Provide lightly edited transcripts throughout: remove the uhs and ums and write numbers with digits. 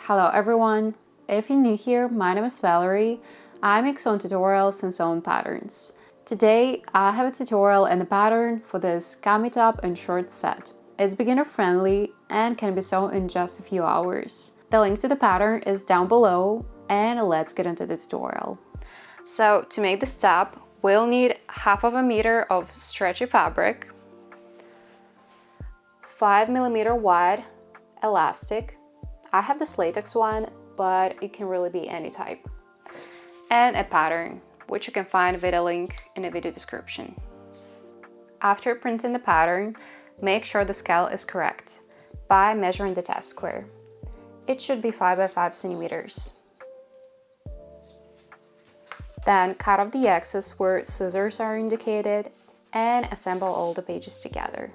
Hello everyone! If you're new here, my name is Valerie. I make sewn tutorials and sewn patterns. Today, I have a tutorial and a pattern for this Cami top and short set. It's beginner friendly and can be sewn in just a few hours. The link to the pattern is down below, and let's get into the tutorial. So to make this top, we'll need 1/2 meter of stretchy fabric, 5mm wide elastic. I have this latex one, but it can really be any type. And a pattern, which you can find with a link in the video description. After printing the pattern, make sure the scale is correct by measuring the test square. It should be 5 by 5 centimeters. Then cut off the excess where scissors are indicated and assemble all the pages together.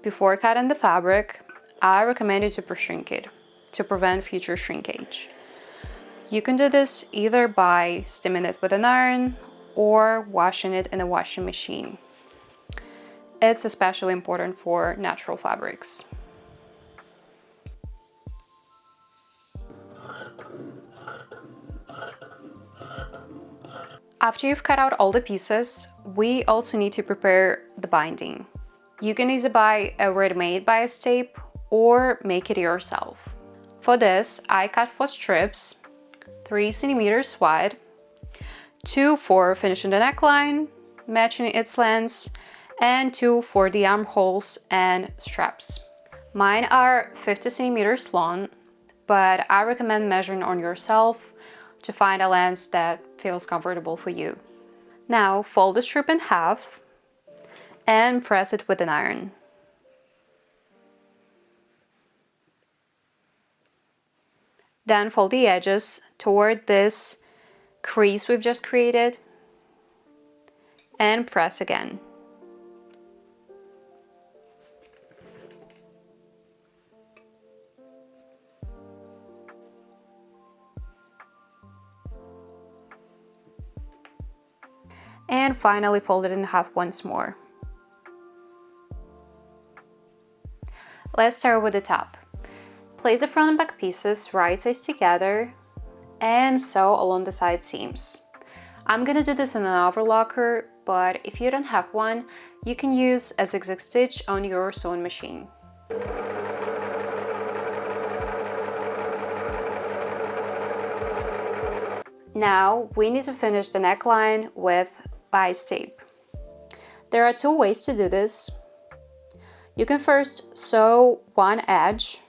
Before cutting the fabric, I recommend you to pre-shrink it to prevent future shrinkage. You can do this either by steaming it with an iron or washing it in a washing machine. It's especially important for natural fabrics. After you've cut out all the pieces, we also need to prepare the binding. You can either buy a ready-made bias tape or make it yourself. For this, I cut 4 strips, 3 centimeters wide, 2 for finishing the neckline, matching its lengths, and 2 for the armholes and straps. Mine are 50 centimeters long, but I recommend measuring on yourself to find a length that feels comfortable for you. Now fold the strip in half and press it with an iron. Then fold the edges toward this crease we've just created and press again. And finally fold it in half once more. Let's start with the top. Place the front and back pieces right sides together and sew along the side seams. I'm gonna do this in an overlocker, but if you don't have one, you can use a zigzag stitch on your sewing machine. Now we need to finish the neckline with bias tape. There are 2 ways to do this. You can first sew one edge,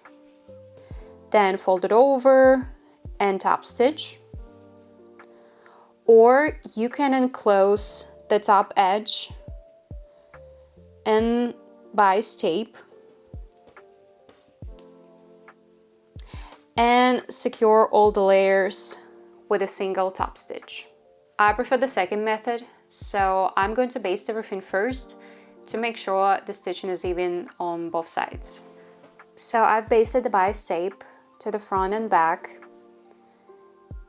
then fold it over and top stitch, or you can enclose the top edge in bias tape and secure all the layers with a single top stitch. I prefer the second method, so I'm going to baste everything first to make sure the stitching is even on both sides. So I've basted the bias tape to the front and back,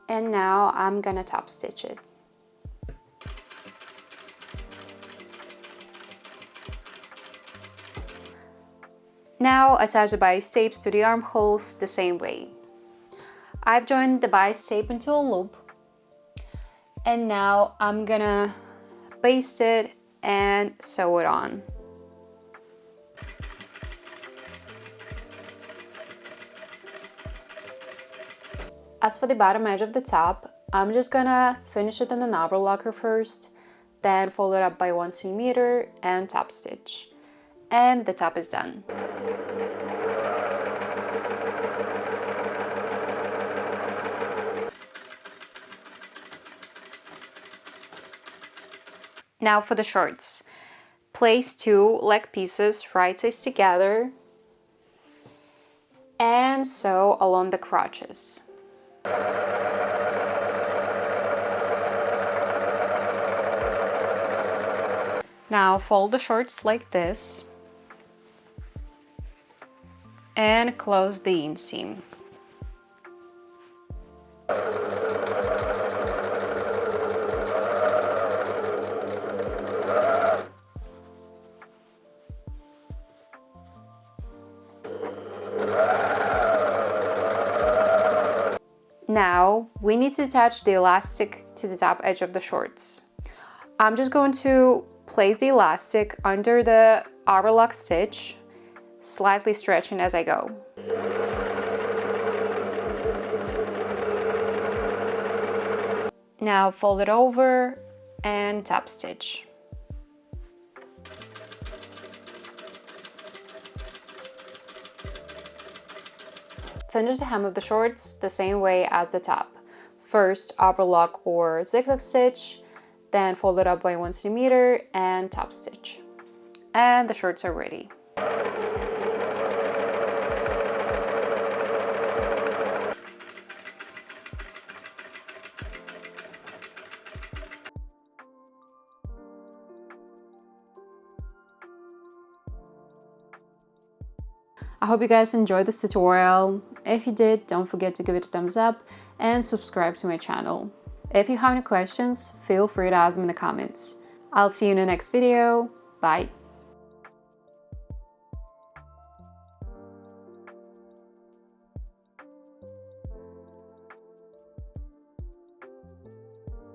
and now I'm gonna top stitch it. Now attach the bias tapes to the armholes the same way. I've joined the bias tape into a loop, and now I'm gonna baste it and sew it on. As for the bottom edge of the top, I'm just gonna finish it in an overlocker first, then fold it up by 1 centimeter and top stitch. And the top is done. Now for the shorts. Place 2 leg pieces right sides together and sew along the crotches. Now fold the shorts like this and close the inseam. Now we need to attach the elastic to the top edge of the shorts. I'm just going to place the elastic under the overlock stitch, slightly stretching as I go. Now fold it over and top stitch. Finish the hem of the shorts the same way as the top. First overlock or zigzag stitch, then fold it up by 1 centimeter and top stitch. And the shorts are ready. I hope you guys enjoyed this tutorial. If you did, don't forget to give it a thumbs up and subscribe to my channel. If you have any questions, feel free to ask them in the comments. I'll see you in the next video. Bye.